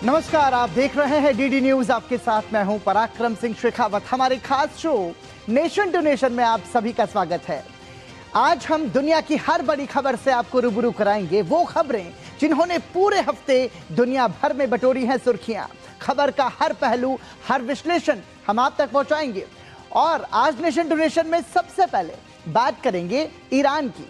नमस्कार, आप देख रहे हैं डीडी न्यूज। आपके साथ मैं हूं पराक्रम सिंह शेखावत। हमारे खास शो नेशन टू नेशन में आप सभी का स्वागत है। आज हम दुनिया की हर बड़ी खबर से आपको रूबरू कराएंगे, वो खबरें जिन्होंने पूरे हफ्ते दुनिया भर में बटोरी हैं सुर्खियां। खबर का हर पहलू, हर विश्लेषण हम आप तक पहुंचाएंगे। और आज नेशन टू नेशन में सबसे पहले बात करेंगे ईरान की।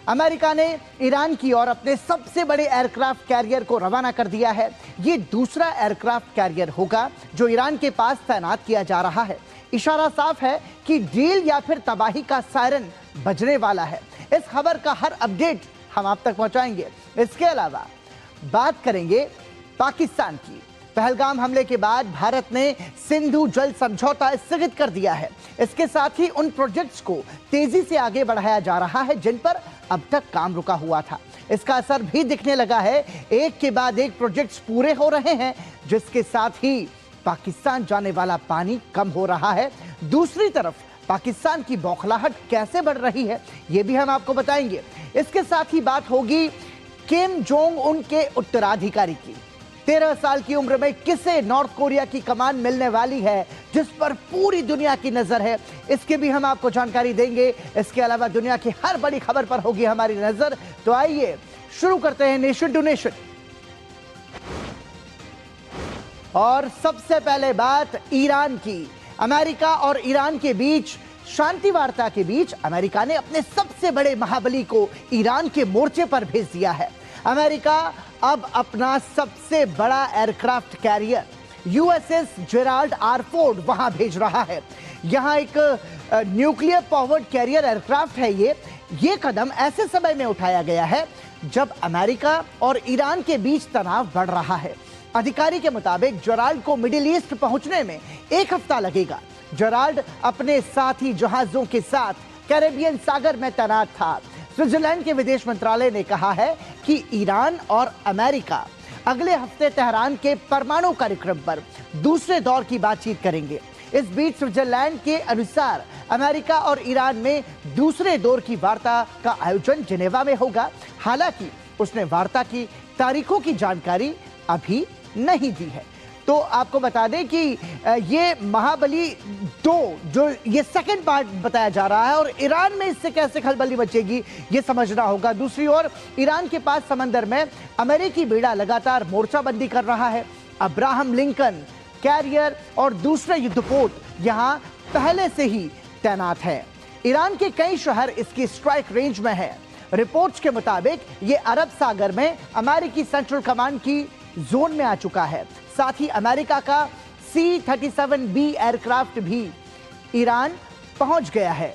अमेरिका ने ईरान की ओर अपने सबसे बड़े एयरक्राफ्ट कैरियर को रवाना कर दिया है। ये दूसरा एयरक्राफ्ट कैरियर होगा जो ईरान के पास तैनात किया जा रहा है। इशारा साफ है कि डील या फिर तबाही का सायरन बजने वाला है। इस खबर का हर अपडेट हम आप तक पहुंचाएंगे। इसके अलावा बात करेंगे पाकिस्तान की। पहलगाम हमले के बाद भारत ने सिंधु जल समझौता स्थगित कर दिया है। इसके साथ ही उन प्रोजेक्ट्स को तेजी से आगे बढ़ाया जा रहा है जिन पर अब तक काम रुका हुआ था। इसका असर भी दिखने लगा है। एक के बाद एक प्रोजेक्ट्स पूरे हो रहे हैं, जिसके साथ ही पाकिस्तान जाने वाला पानी कम हो रहा है। दूसरी तरफ पाकिस्तान की बौखलाहट कैसे बढ़ रही है, ये भी हम आपको बताएंगे। इसके साथ ही बात होगी किम जोंग उन के उत्तराधिकारी की। 13 साल की उम्र में किसे नॉर्थ कोरिया की कमान मिलने वाली है, जिस पर पूरी दुनिया की नजर है, इसकी भी हम आपको जानकारी देंगे। इसके अलावा दुनिया की हर बड़ी खबर पर होगी हमारी नजर। तो आइए शुरू करते हैं नेशन टू नेशन। और सबसे पहले बात ईरान की। अमेरिका और ईरान के बीच शांति वार्ता के बीच अमेरिका ने अपने सबसे बड़े महाबली को ईरान के मोर्चे पर भेज दिया है। अमेरिका अब अपना सबसे बड़ा aircraft carrier USS Gerald R Ford वहां भेज रहा है। यहां एक न्यूक्लियर पावर्ड कैरियर एयरक्राफ्ट है। ये कदम ऐसे समय में उठाया गया है जब अमेरिका और ईरान के बीच तनाव बढ़ रहा है। अधिकारी के मुताबिक जेराल्ड को मिडिल ईस्ट पहुंचने में 1 हफ्ता लगेगा। जेराल्ड अपने साथी जहाजों के साथ कैरेबियन सागर में तैनात था। स्विट्जरलैंड के विदेश मंत्रालय ने कहा है कि ईरान और अमेरिका अगले हफ्ते तेहरान के परमाणु कार्यक्रम पर दूसरे दौर की बातचीत करेंगे। इस बीच स्विट्जरलैंड के अनुसार अमेरिका और ईरान में दूसरे दौर की वार्ता का आयोजन जिनेवा में होगा। हालांकि उसने वार्ता की तारीखों की जानकारी अभी नहीं दी है। तो आपको बता दें कि ये महाबली 2 जो ये सेकंड पार्ट बताया जा रहा है, और ईरान में इससे कैसे खलबली मचेगी ये समझना होगा। दूसरी ओर ईरान के पास समंदर में अमेरिकी बेड़ा लगातार मोर्चाबंदी कर रहा है। अब्राहम लिंकन कैरियर और दूसरे युद्धपोत यहां पहले से ही तैनात है। ईरान के कई शहर इसकी स्ट्राइक रेंज में है। रिपोर्ट्स के मुताबिक ये अरब सागर में अमेरिकी सेंट्रल कमांड की जोन में आ चुका है। साथ ही अमेरिका का C-37B एयरक्राफ्ट भी ईरान पहुंच गया है।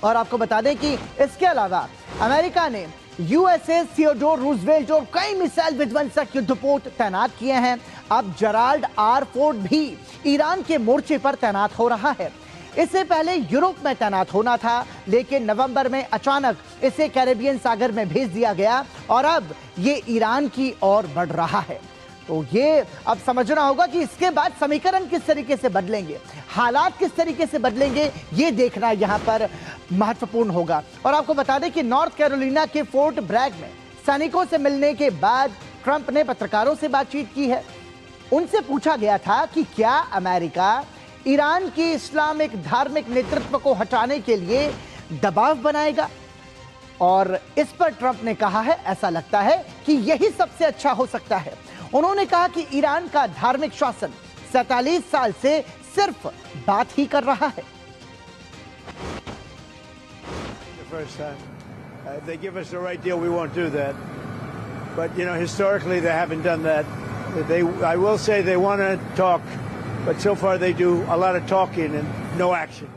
और आपको बता दें कि इसके अलावा अमेरिका ने यूएसएस थियोडोर रूजवेल्ट और कई मिसाइल विध्वंसक युद्धपोत तैनात किए हैं। अब जेराल्ड आर फोर्ड भी ईरान के मोर्चे पर तैनात हो रहा है। इससे पहले यूरोप में तैनात होना था, लेकिन नवंबर में अचानक इसे कैरेबियन सागर में भेज दिया गया और अब ये ईरान की ओर बढ़ रहा है। तो ये अब समझना होगा कि इसके बाद समीकरण किस तरीके से बदलेंगे, हालात किस तरीके से बदलेंगे, ये देखना यहां पर महत्वपूर्ण होगा। और आपको बता दें कि नॉर्थ कैरोलिना के फोर्ट ब्रैग में सैनिकों से मिलने के बाद ट्रंप ने पत्रकारों से बातचीत की है। उनसे पूछा गया था कि क्या अमेरिका ईरान की इस्लामिक धार्मिक नेतृत्व को हटाने के लिए दबाव बनाएगा, और इस पर ट्रंप ने कहा है ऐसा लगता है कि यही सबसे अच्छा हो सकता है। उन्होंने कहा कि ईरान का धार्मिक शासन 47 साल से सिर्फ बात ही कर रहा है। They give us the right deal, we won't do that. But you know, historically they haven't done that. I will say they want to talk, but so far they do a lot of talking and no action.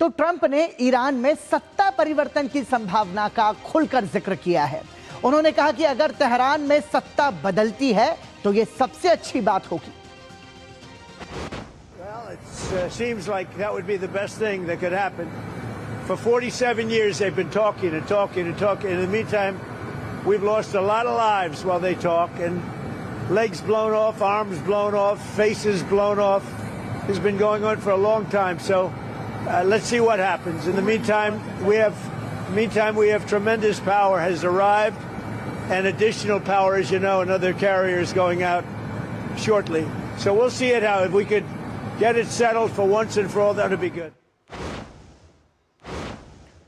तो Trump ने Iran में सत्ता परिवर्तन की संभावना का खुलकर जिक्र किया है। उन्होंने कहा कि अगर तेहरान में सत्ता बदलती है तो ये सबसे अच्छी बात होगी। Well, it seems like that would be the best thing that could happen. For 47 years they've been talking and talking and talking. In the meantime, we've lost a lot of lives while they talk, and legs blown off, arms blown off, faces blown off. It's been going on for a long time. So let's see what happens. In the meantime, we have tremendous power has arrived. and additional power, as you know, and other carriers going out shortly. So we'll see it how. If we could get it settled for once and for all, that would be good.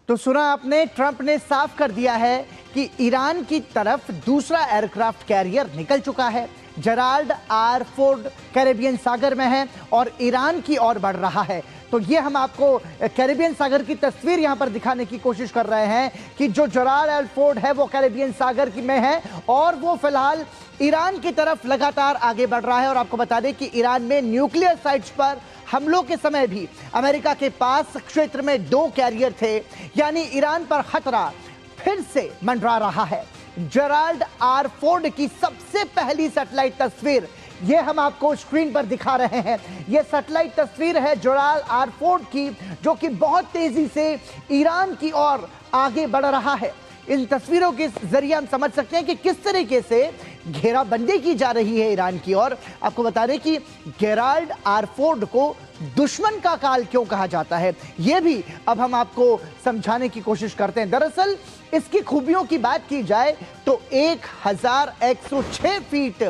तो सुना आपने, Trump ने साफ कर दिया है कि Iran की तरफ दूसरा एयरक्राफ्ट कैरियर निकल चुका है। जेराल्ड आर फोर्ड कैरेबियन सागर में है और ईरान की ओर बढ़ रहा है। तो ये हम आपको कैरेबियन सागर की तस्वीर यहां पर दिखाने की कोशिश कर रहे हैं कि जो जेराल्ड आर फोर्ड है वो कैरेबियन सागर की में है और वो फिलहाल ईरान की तरफ लगातार आगे बढ़ रहा है। और आपको बता दें कि ईरान में न्यूक्लियर साइट्स पर हमलों के समय भी अमेरिका के पास क्षेत्र में 2 कैरियर थे, यानी ईरान पर खतरा फिर से मंडरा रहा है। जेराल्ड आर फोर्ड की सबसे पहली सैटेलाइट तस्वीर ये हम आपको स्क्रीन पर दिखा रहे हैं। ये सैटेलाइट तस्वीर है जेराल्ड आर फोर्ड की, जो कि बहुत तेजी से ईरान की ओर आगे बढ़ रहा है। इन तस्वीरों के जरिए हम समझ सकते हैं कि किस तरीके से घेराबंदी की जा रही है ईरान की ओर। आपको बता दें कि जेराल्ड आर फोर्ड को दुश्मन का काल क्यों कहा जाता है, यह भी अब हम आपको समझाने की कोशिश करते हैं। दरअसल इसकी खूबियों की बात की जाए तो 1106 फीट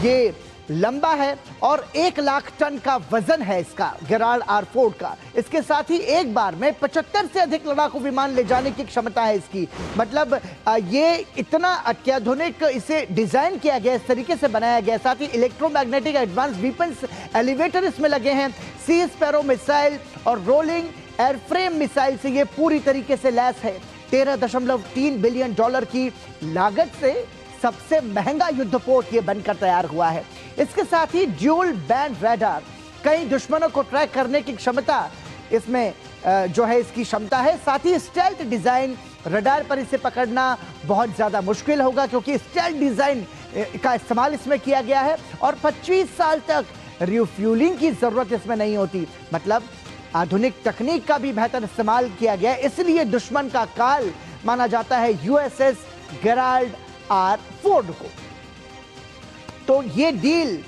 ये लंबा है और 1 लाख टन का वजन है इसका, जेराल्ड आर फोर्ड का। इसके साथ ही एक बार में 75 से अधिक लड़ाकू विमान ले जाने की क्षमता है इसकी। मतलब ये इतना अत्याधुनिक इसे डिजाइन किया गया, इस तरीके से बनाया गया। साथ ही इलेक्ट्रोमैग्नेटिक एडवांस वीपन्स एलिवेटर इसमें लगे हैं। सी स्पैरो मिसाइल और रोलिंग एयरफ्रेम मिसाइल से ये पूरी तरीके से लैस है। $13.3 बिलियन की लागत से सबसे महंगा युद्धपोत ये बनकर तैयार हुआ है। इसके साथ ही ड्यूल बैंड रडार, कई दुश्मनों को ट्रैक करने की क्षमता इसमें जो है इसकी क्षमता है। साथ ही स्टेल्थ डिजाइन, रडार पर इसे पकड़ना बहुत ज्यादा मुश्किल होगा क्योंकि स्टेल्थ डिजाइन का इस्तेमाल इसमें किया गया है और 25 साल तक रिफ्यूलिंग की जरूरत इसमें नहीं होती। मतलब आधुनिक तकनीक का भी बेहतर इस्तेमाल किया गया है, इसलिए दुश्मन का काल माना जाता है यूएसएस जेराल्ड आर फोर्ड को। तो ये डील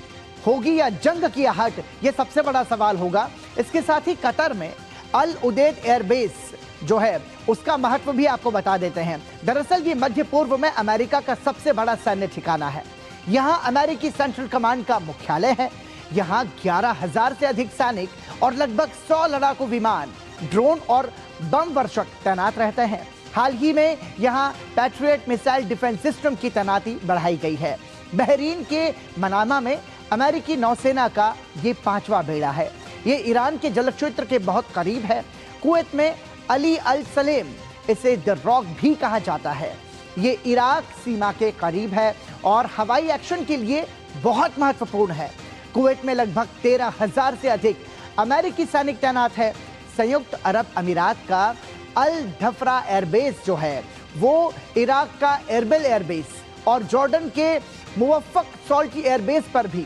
होगी या जंग की आहट, ये सबसे बड़ा सवाल होगा। इसके साथ ही कतर में अल उदैद एयरबेस जो है उसका महत्व भी आपको बता देते हैं। दरअसल ये मध्य पूर्व में अमेरिका का सबसे बड़ा सैन्य ठिकाना है। यहाँ अमेरिकी सेंट्रल कमांड का मुख्यालय है। यहाँ 11,000 से अधिक सैनिक और लगभग 100 लड़ाकू विमान, ड्रोन और बम वर्षक तैनात रहते हैं। हाल ही में यहाँ पैट्रियट मिसाइल डिफेंस सिस्टम की तैनाती बढ़ाई गई है। बहरीन के मनामा में अमेरिकी नौसेना का ये 5वां बेड़ा है। ये ईरान के जल क्षेत्र के बहुत करीब है। कुवैत में अली अल सलेम, इसे द रॉक भी कहा जाता है। ये इराक सीमा के करीब है और हवाई एक्शन के लिए बहुत महत्वपूर्ण है। कुवैत में लगभग 13,000 से अधिक अमेरिकी सैनिक तैनात है। संयुक्त अरब अमीरात का अल धफरा एयरबेस जो है वो इराक का एरबिल एयरबेस और जॉर्डन के मुवफ़्फ़क़ सॉल्टी एयरबेस पर भी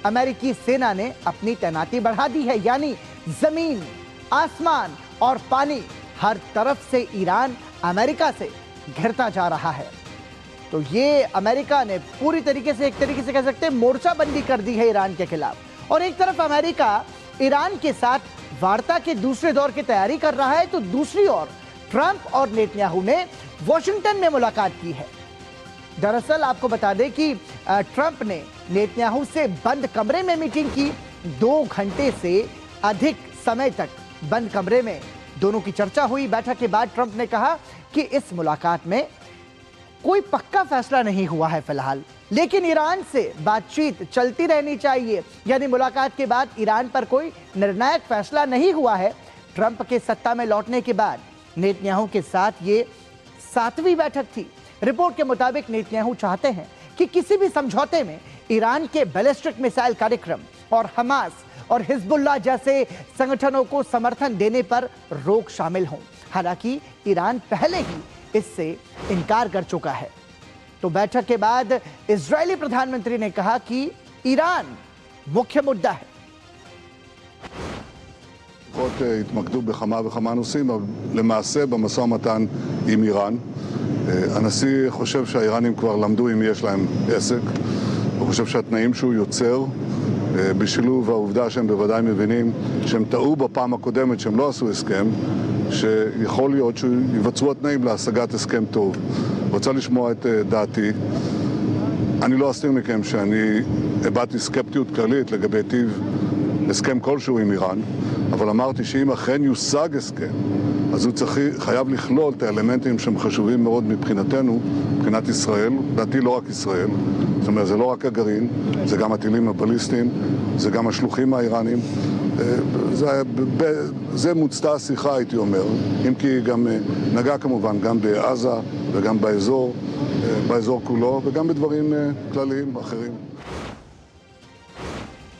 अमेरिकी सेना ने अपनी तैनाती बढ़ा दी है। यानी जमीन, आसमान और पानी, हर तरफ से ईरान अमेरिका से घिरता जा रहा है। तो ये अमेरिका ने पूरी तरीके से, एक तरीके से कह सकते हैं, मोर्चाबंदी कर दी है ईरान के खिलाफ। और एक तरफ अमेरिका ईरान के साथ वार्ता के दूसरे दौर की तैयारी कर रहा है, तो दूसरी ओर ट्रंप और नेतन्याहू ने वॉशिंगटन में मुलाकात की है। दरअसल आपको बता दें कि ट्रंप ने नेतन्याहू से बंद कमरे में मीटिंग की। 2 घंटे से अधिक समय तक बंद कमरे में दोनों की चर्चा हुई। बैठक के बाद ट्रंप ने कहा कि इस मुलाकात में कोई पक्का फैसला नहीं हुआ है फिलहाल, लेकिन ईरान से बातचीत चलती रहनी चाहिए। यानी मुलाकात के बाद ईरान पर कोई निर्णायक फैसला नहीं हुआ है। ट्रंप के सत्ता में लौटने के बाद नेतन्याहू के साथ ये 7वीं बैठक थी। रिपोर्ट के मुताबिक नेतन्याहू चाहते हैं कि किसी भी समझौते में ईरान के बैलिस्टिक मिसाइल कार्यक्रम और हमास और हिजबुल्लाह जैसे संगठनों को समर्थन देने पर रोक शामिल हो। हालांकि ईरान पहले ही इससे इनकार कर चुका है। तो बैठक के बाद इजरायली प्रधानमंत्री ने कहा कि ईरान मुख्य मुद्दा है। התמקדו בכמה וכמה נושאים, אבל למעשה במשא ומתן עם איראן. הנשיא חושב שהאיראנים כבר למדו אם יש להם עסק. הוא חושב שהתנאים שהוא יוצר, בשילוב העובדה שהם בוודאי מבינים שהם טעו בפעם הקודמת שהם לא עשו הסכם, שיכול להיות שיבצעו התנאים להשגת הסכם טוב. רוצה לשמוע את דעתי. אני לא אסתיר מכם שאני הבעתי סקפטיות כללית לגבי טיב הסכם כלשהו עם איראן, אבל אמרתי שאם אכן יושג הסכם, אז הוא חייב לכלול את האלמנטים שהם חשובים מאוד מבחינתנו, מבחינת ישראל, לדעתי לא רק ישראל, זאת אומרת זה לא רק הגרעין, זה גם הטילים הבליסטיים, זה גם השלוחים האיראנים, זה מוצתה השיחה הייתי אומר, אם כי גם נגע כמובן גם בעזה וגם באזור כולו וגם בדברים כלליים אחרים.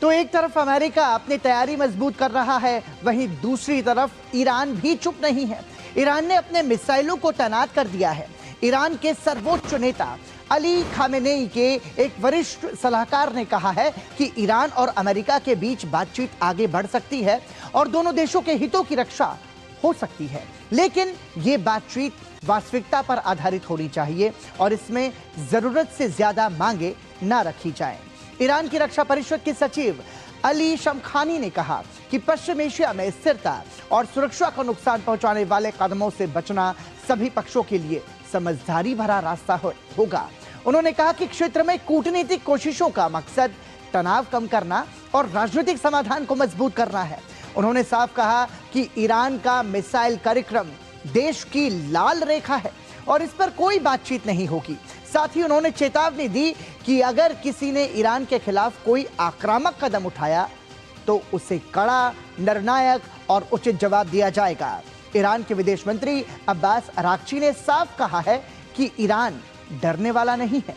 तो एक तरफ अमेरिका अपनी तैयारी मजबूत कर रहा है, वहीं दूसरी तरफ ईरान भी चुप नहीं है। ईरान ने अपने मिसाइलों को तैनात कर दिया है। ईरान के सर्वोच्च नेता अली खामेनेई के एक वरिष्ठ सलाहकार ने कहा है कि ईरान और अमेरिका के बीच बातचीत आगे बढ़ सकती है और दोनों देशों के हितों की रक्षा हो सकती है, लेकिन ये बातचीत वास्तविकता पर आधारित होनी चाहिए और इसमें जरूरत से ज्यादा मांगे ना रखी जाएं। ईरान की रक्षा परिषद के सचिव अली शमखानी ने कहा कि पश्चिम एशिया में स्थिरता और सुरक्षा को नुकसान पहुंचाने वाले कदमों से बचना सभी पक्षों के लिए समझदारी भरा रास्ता होगा। उन्होंने कहा कि क्षेत्र में कूटनीतिक कोशिशों का मकसद तनाव कम करना और राजनीतिक समाधान को मजबूत करना है। उन्होंने साफ कहा कि ईरान का मिसाइल कार्यक्रम देश की लाल रेखा है और इस पर कोई बातचीत नहीं होगी। साथ ही उन्होंने चेतावनी दी कि अगर किसी ने ईरान के खिलाफ कोई आक्रामक कदम उठाया तो उसे कड़ा, निर्णायक और उचित जवाब दिया जाएगा। ईरान के विदेश मंत्री अब्बास अराक्ची ने साफ कहा है कि ईरान डरने वाला नहीं है।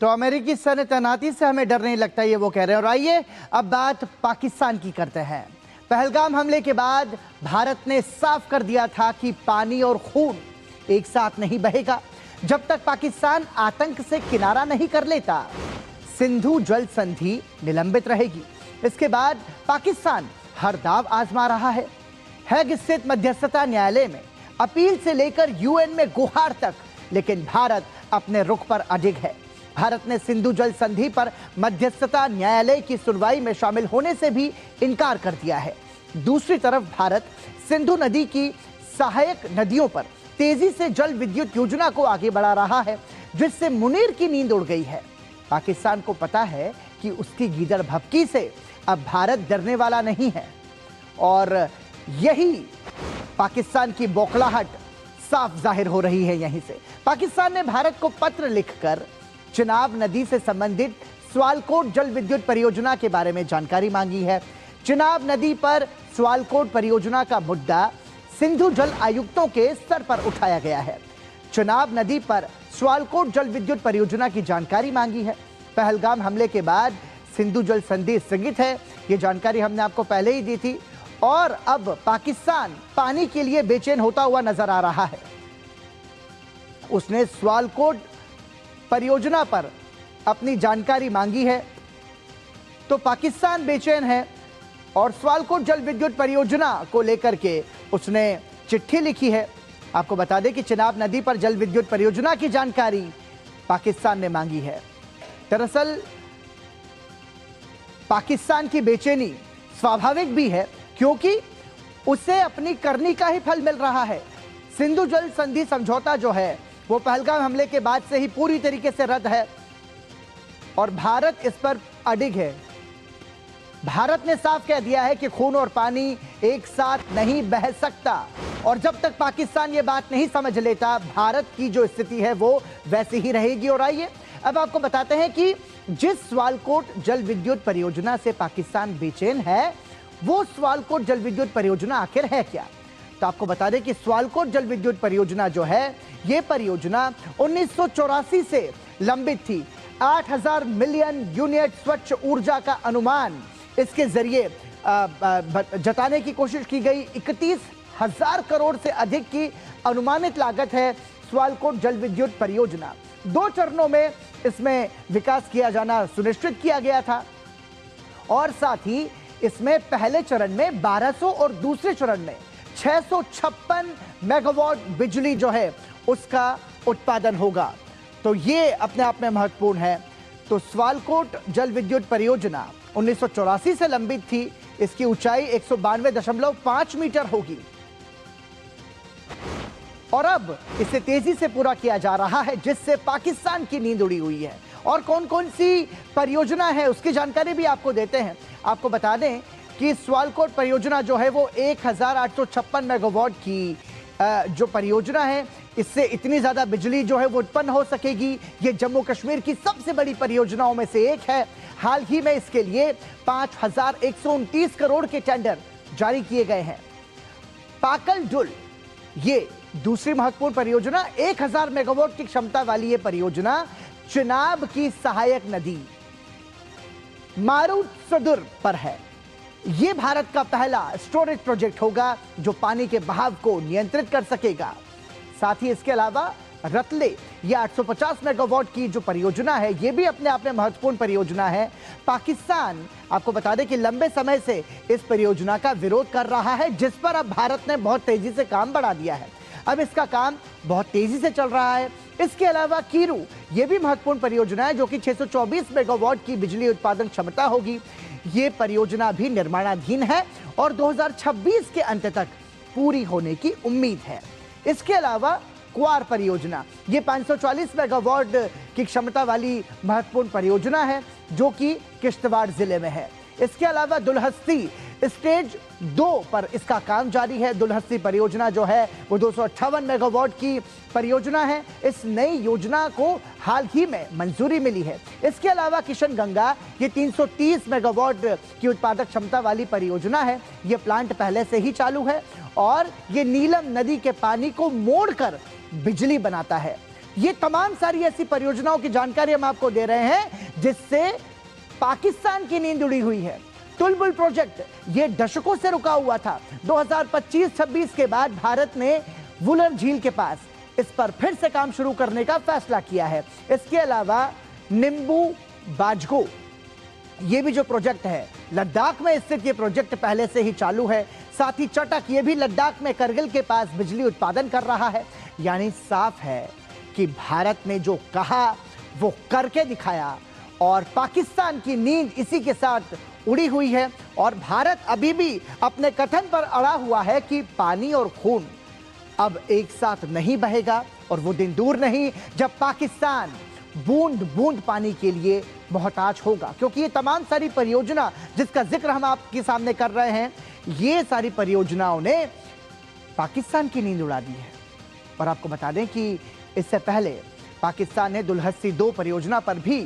तो अमेरिकी सैन्य तैनाती से हमें डर नहीं लगता, ये वो कह रहे हैं। और आइए अब बात पाकिस्तान की करते हैं। पहलगाम हमले के बाद भारत ने साफ कर दिया था कि पानी और खून एक साथ नहीं बहेगा। जब तक पाकिस्तान आतंक से किनारा नहीं कर लेता, सिंधु जल संधि निलंबित रहेगी। इसके बाद पाकिस्तान हर दाव आजमा रहा है। हैग स्थित मध्यस्थता न्यायालय में अपील से लेकर यूएन में गुहार तक, लेकिन भारत अपने रुख पर अडिग है। भारत ने सिंधु जल संधि पर मध्यस्थता न्यायालय की सुनवाई में शामिल होने से भी इनकार कर दिया है। दूसरी तरफ भारत सिंधु नदी की सहायक नदियों पर तेजी से जल विद्युत योजना को आगे बढ़ा रहा है, जिससे मुनीर की नींद उड़ गई है। पाकिस्तान को पता है कि उसकी गीदड़ भभकी से अब भारत डरने वाला नहीं है और यही पाकिस्तान की बौखलाहट साफ जाहिर हो रही है। यहीं से पाकिस्तान ने भारत को पत्र लिखकर चिनाब नदी से संबंधित स्वालकोट जल विद्युत परियोजना के बारे में जानकारी मांगी है। चिनाब नदी पर स्वालकोट परियोजना का मुद्दा सिंधु जल आयुक्तों के स्तर पर उठाया गया है। चिनाब नदी पर स्वालकोट जल विद्युत परियोजना की जानकारी मांगी है। पहलगाम हमले के बाद सिंधु जल संधि स्थगित है, ये जानकारी हमने आपको पहले ही दी थी और अब पाकिस्तान पानी के लिए बेचैन होता हुआ नजर आ रहा है। उसने स्वालकोट परियोजना पर अपनी जानकारी मांगी है तो पाकिस्तान बेचैन है और स्वालकोट जल विद्युत परियोजना को लेकर के उसने चिट्ठी लिखी है। आपको बता दें कि चिनाब नदी पर जल विद्युत परियोजना की जानकारी पाकिस्तान ने मांगी है। दरअसल पाकिस्तान की बेचैनी स्वाभाविक भी है क्योंकि उसे अपनी करनी का ही फल मिल रहा है। सिंधु जल संधि समझौता जो है वो पहलगाम हमले के बाद से ही पूरी तरीके से रद्द है और भारत इस पर अडिग है। भारत ने साफ कह दिया है कि खून और पानी एक साथ नहीं बह सकता और जब तक पाकिस्तान ये बात नहीं समझ लेता, भारत की जो स्थिति है वो वैसी ही रहेगी। और आइए अब आपको बताते हैं कि जिस स्वालकोट जल विद्युत परियोजना से पाकिस्तान बेचैन है, वो स्वालकोट जल विद्युत परियोजना आखिर है क्या। तो आपको बता दें कि स्वालकोट जल विद्युत परियोजना जो है, ये परियोजना 1984 से लंबित थी। 8000 मिलियन यूनिट स्वच्छ ऊर्जा का अनुमान इसके जरिए जताने की कोशिश की गई। 31,000 करोड़ से अधिक की अनुमानित लागत है स्वालकोट जल विद्युत परियोजना। 2 चरणों में इसमें विकास किया जाना सुनिश्चित किया गया था और साथ ही इसमें पहले चरण में 1200 और दूसरे चरण में 656 मेगावाट बिजली जो है उसका उत्पादन होगा। तो ये अपने आप में महत्वपूर्ण है। तो स्वालकोट जल विद्युत परियोजना 1984 से लंबित थी। इसकी ऊंचाई 192.5 मीटर होगी और अब इसे तेजी से पूरा किया जा रहा है, जिससे पाकिस्तान की नींद उड़ी हुई है। और कौन कौन सी परियोजना है उसकी जानकारी भी आपको देते हैं। आपको बता दें कि स्वालकोट परियोजना जो है वो 1856 मेगावाट की जो परियोजना है, इससे इतनी ज़्यादा बिजली जो है वो उत्पन्न हो सकेगी। ये जम्मू कश्मीर की सबसे बड़ी परियोजनाओं में से एक है। हाल ही में इसके लिए 5129 करोड़ के टेंडर जारी किए गए हैं। पाकल डुल ये दूसरी महत्वपूर्ण परियोजना, 1000 मेगावाट की क्षमता वाली ये परियोजना चिनाब की सहायक नदी मारूद सदुर पर है। यह भारत का पहला स्टोरेज प्रोजेक्ट होगा जो पानी के बहाव को नियंत्रित कर सकेगा। साथ ही इसके अलावा रतले, यह 850 मेगावाट की जो परियोजना है, यह भी अपने आप में महत्वपूर्ण परियोजना है। पाकिस्तान, आपको बता दें कि लंबे समय से इस परियोजना का विरोध कर रहा है, जिस पर अब भारत ने बहुत तेजी से काम बढ़ा दिया है। अब इसका काम बहुत तेजी से चल रहा है। इसके अलावा कीरू, यह भी महत्वपूर्ण परियोजना है जो कि 624 मेगावाट की बिजली उत्पादन क्षमता होगी। ये परियोजना भी निर्माणाधीन है और 2026 के अंत तक पूरी होने की उम्मीद है। इसके अलावा क्वार परियोजना, ये 540 मेगावाट की क्षमता वाली महत्वपूर्ण परियोजना है जो कि किश्तवाड़ जिले में है। इसके अलावा दुलहस्ती स्टेज 2 पर इसका काम जारी है। दुलहस्ती परियोजना जो है वो 258 मेगावाट की परियोजना है। इस नई योजना को हाल ही में मंजूरी मिली है। इसके अलावा किशन गंगा, ये 330 मेगावाट की उत्पादक क्षमता वाली परियोजना है। ये प्लांट पहले से ही चालू है और ये नीलम नदी के पानी को मोड़कर बिजली बनाता है। ये तमाम सारी ऐसी परियोजनाओं की जानकारी हम आपको दे रहे हैं जिससे पाकिस्तान की नींद उड़ी हुई है। तुलबुल प्रोजेक्ट ये दशकों से रुका हुआ था। 2025-26 के बाद भारत ने वुलर झील के पास इस पर फिर से काम शुरू करने का फैसला किया है। इसके अलावा निम्बू बाजगो, ये भी जो प्रोजेक्ट है, लद्दाख में स्थित ये प्रोजेक्ट पहले से ही चालू है। साथ ही चटक, ये भी लद्दाख में करगिल के पास बिजली उत्पादन कर रहा है। यानी साफ है कि भारत ने जो कहा वो करके दिखाया और पाकिस्तान की नींद इसी के साथ उड़ी हुई है। और भारत अभी भी अपने कथन पर अड़ा हुआ है कि पानी और खून अब एक साथ नहीं बहेगा और वो दिन दूर नहीं जब पाकिस्तान बूंद बूंद पानी के लिए मोहताज होगा। क्योंकि ये तमाम सारी परियोजना जिसका जिक्र हम आपके सामने कर रहे हैं, ये सारी परियोजनाओं ने पाकिस्तान की नींद उड़ा दी है। और आपको बता दें कि इससे पहले पाकिस्तान ने दुलहस्ती 2 परियोजना पर भी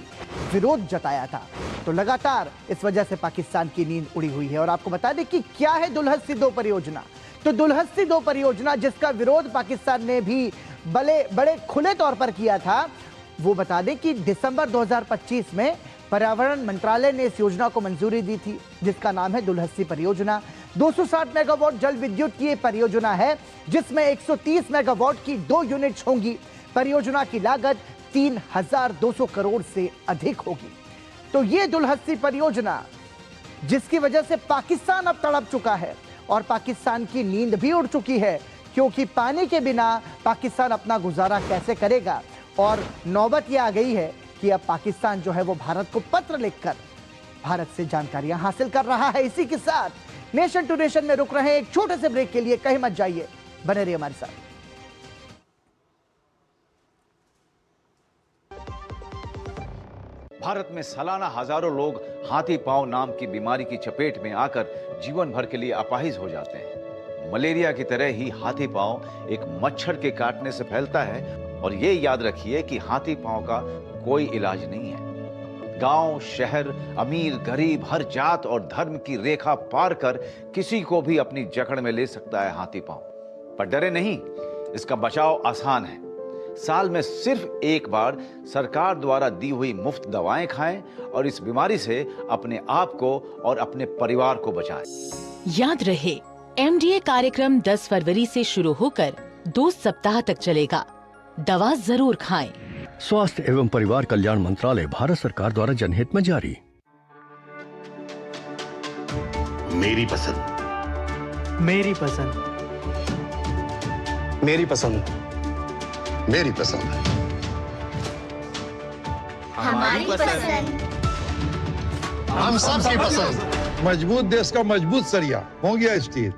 विरोध जताया था। तो लगातार इस वजह से पाकिस्तान की नींद उड़ी हुई है। और आपको बता दें कि क्या है दुलहस्ती 2 परियोजना। तो दुलहस्ती 2 परियोजना जिसका विरोध पाकिस्तान ने भी बड़े खुले तौर पर किया था, वो बता दें कि दिसंबर 2025 में पर्यावरण मंत्रालय ने इस योजना को मंजूरी दी थी, जिसका नाम है दुलहस्ती परियोजना। 260 मेगावाट जल विद्युत की ये परियोजना है जिसमें 130 मेगावाट की 2 यूनिट्स होंगी। परियोजना की लागत 3200 करोड़ से अधिक होगी। तो ये दुलहस्ती परियोजना जिसकी वजह से पाकिस्तान अब तड़प चुका है और पाकिस्तान की नींद भी उड़ चुकी है, क्योंकि पानी के बिना पाकिस्तान अपना गुजारा कैसे करेगा। और नौबत ये आ गई है कि अब पाकिस्तान जो है वो भारत को पत्र लिखकर भारत से जानकारियां हासिल कर रहा है। इसी के साथ नेशन टू नेशन में रुक रहे हैं एक छोटे से ब्रेक के लिए। कहीं मत जाइए, बने रहिए हमारे साथ। भारत में सालाना हजारों लोग हाथी पांव नाम की बीमारी की चपेट में आकर जीवन भर के लिए अपाहिज हो जाते हैं। मलेरिया की तरह ही हाथी पांव एक मच्छर के काटने से फैलता है और ये याद रखिए कि हाथी पांव का कोई इलाज नहीं है। गांव, शहर, अमीर, गरीब, हर जात और धर्म की रेखा पार कर किसी को भी अपनी जकड़ में ले सकता है हाथी पांव। पर डरे नहीं, इसका बचाव आसान है। साल में सिर्फ एक बार सरकार द्वारा दी हुई मुफ्त दवाएं खाएं और इस बीमारी से अपने आप को और अपने परिवार को बचाएं। याद रहे, एमडीए कार्यक्रम 10 फरवरी से शुरू होकर 2 सप्ताह तक चलेगा। दवा जरूर खाएं। स्वास्थ्य एवं परिवार कल्याण मंत्रालय, भारत सरकार द्वारा जनहित में जारी। मेरी पसंद, मेरी पसंद, मेरी पसंद, मेरी पसंद, हमारी पसंद, हम सबकी पसंद। मजबूत देश का मजबूत सरिया हो गया steel.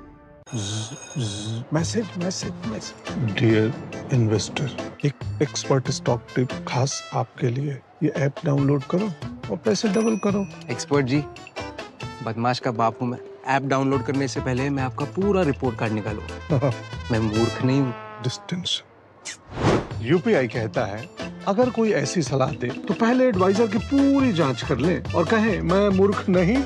Message message message. Dear investor, एक एक्सपर्ट स्टॉक टिप खास आपके लिए। ये ऐप डाउनलोड करो और पैसे डबल करो। एक्सपर्ट जी, बदमाश का बाप हूँ मैं। ऐप डाउनलोड करने से पहले मैं आपका पूरा रिपोर्ट कार्ड निकालूंगा। मैं मूर्ख नहीं हूँ। डिस्टेंस। यूपीआई कहता है, अगर कोई ऐसी सलाह दे तो पहले एडवाइजर की पूरी जांच कर ले और कहे मैं मूर्ख नहीं।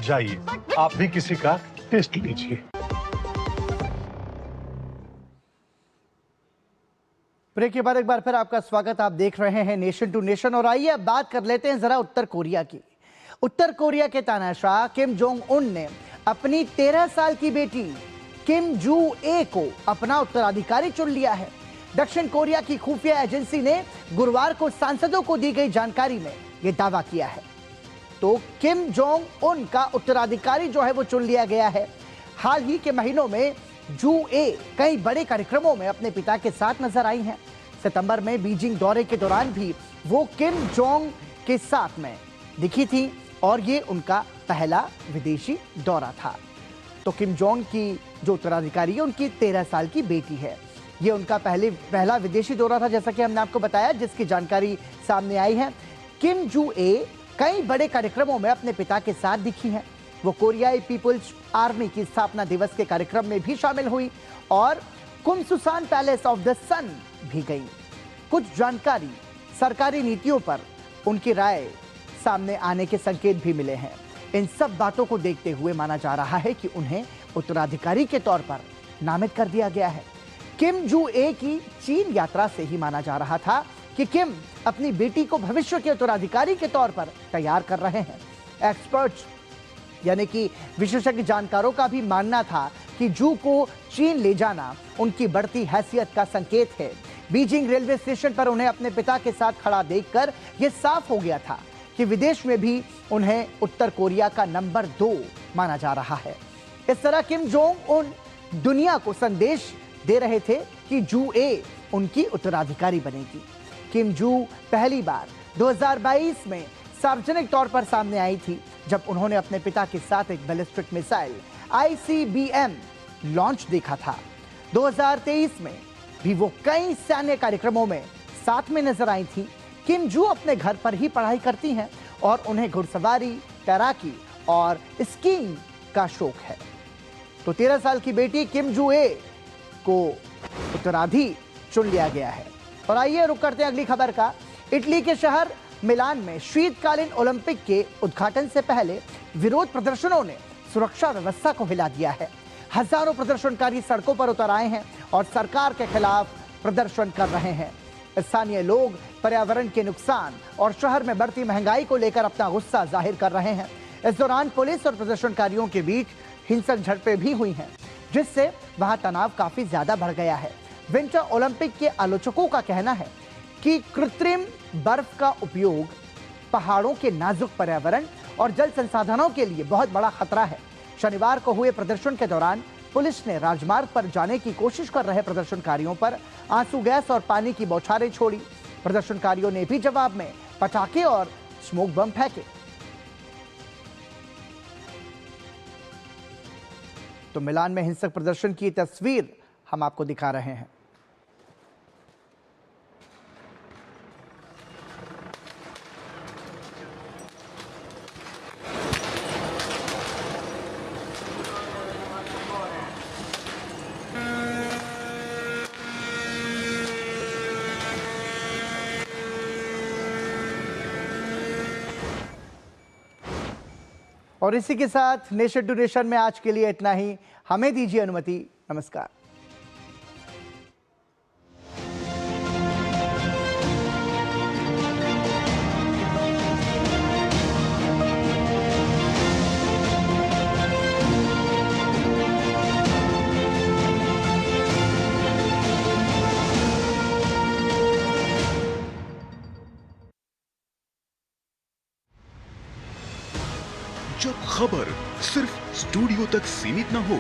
जाइए, आप भी किसी का टेस्ट लीजिए। ब्रेक के बाद एक बार फिर आपका स्वागत। आप देख रहे हैं नेशन टू नेशन और आइए अब बात कर लेते हैं जरा उत्तर कोरिया की। उत्तर कोरिया के तानाशाह किम जोंग उन ने अपनी 13 साल की बेटी किम जू ए को अपना उत्तराधिकारी चुन लिया है। दक्षिण कोरिया की खुफिया एजेंसी ने गुरुवार को सांसदों को दी गई जानकारी में यह दावा किया है। तो किम जोंग उन का उत्तराधिकारी जो है वो चुन लिया गया है। हाल ही के महीनों में जू ए कई बड़े कार्यक्रमों में अपने पिता के साथ नजर आई हैं। सितंबर में बीजिंग दौरे के दौरान भी वो किम जोंग के साथ में दिखी थी और ये उनका पहला विदेशी दौरा था। तो किम जोंग की जो उत्तराधिकारी है उनकी 13 साल की बेटी है। ये उनका पहला विदेशी दौरा था, जैसा कि हमने आपको बताया, जिसकी जानकारी सामने आई है। किम जू ए कई बड़े कार्यक्रमों में अपने पिता के साथ दिखी हैं। वो कोरियाई पीपुल्स आर्मी की स्थापना दिवस के कार्यक्रम में भी शामिल हुई और कुमसुसान पैलेस ऑफ द सन भी गई। कुछ जानकारी, सरकारी नीतियों पर उनकी राय सामने आने के संकेत भी मिले हैं। इन सब बातों को देखते हुए माना जा रहा है कि उन्हें उत्तराधिकारी के तौर पर नामित कर दिया गया है। किम जू ए की चीन यात्रा से ही माना जा रहा था कि किम अपनी बेटी को भविष्य के उत्तराधिकारी के तौर पर तैयार कर रहे हैं। एक्सपर्ट्स यानी कि विशेषज्ञ जानकारों का भी मानना था कि जू को चीन ले जाना उनकी बढ़ती हैसियत का संकेत है। बीजिंग रेलवे स्टेशन पर उन्हें अपने पिता के साथ खड़ा देखकर यह साफ हो गया था कि विदेश में भी उन्हें उत्तर कोरिया का नंबर 2 माना जा रहा है। इस तरह किम जोंग उन दुनिया को संदेश दे रहे थे कि जू ए उनकी उत्तराधिकारी बनेगी। किम जू पहली बार 2022 में सार्वजनिक तौर पर सामने आई थी, जब उन्होंने अपने पिता के साथ एक बैलिस्टिक मिसाइल ICBM लॉन्च देखा था। 2023 में भी वो कई सैन्य कार्यक्रमों में साथ में नजर आई थी। किम जू अपने घर पर ही पढ़ाई करती हैं और उन्हें घुड़सवारी, तैराकी और स्कीइंग का शौक है। तो 13 साल की बेटी किम जू ए को उत्तराधिकारी चुन लिया गया है। और आइए रुक करते हैं अगली खबर का। इटली के शहर मिलान में शीतकालीन ओलंपिक के उद्घाटन से पहले विरोध प्रदर्शनों ने सुरक्षा व्यवस्था को हिला दिया है। हजारों प्रदर्शनकारी सड़कों पर उतर आए हैं और सरकार के खिलाफ प्रदर्शन कर रहे हैं। स्थानीय लोग पर्यावरण के नुकसान और शहर में बढ़ती महंगाई को लेकर अपना गुस्सा जाहिर कर रहे हैं। इस दौरान पुलिस और प्रदर्शनकारियों के बीच हिंसक झड़पें भी हुई हैं, जिससे वहां तनाव काफी ज्यादा बढ़ गया है। विंटर ओलंपिक के आलोचकों का कहना है कि कृत्रिम बर्फ का उपयोग पहाड़ों के नाजुक पर्यावरण और जल संसाधनों के लिए बहुत बड़ा खतरा है। शनिवार को हुए प्रदर्शन के दौरान पुलिस ने राजमार्ग पर जाने की कोशिश कर रहे प्रदर्शनकारियों पर आंसू गैस और पानी की बौछारें छोड़ी। प्रदर्शनकारियों ने भी जवाब में पटाखे और स्मोक बम फेंके। तो मिलान में हिंसक प्रदर्शन की तस्वीर हम आपको दिखा रहे हैं। और इसी के साथ नेशन टू नेशन में आज के लिए इतना ही। हमें दीजिए अनुमति। नमस्कार। जब खबर सिर्फ स्टूडियो तक सीमित न हो,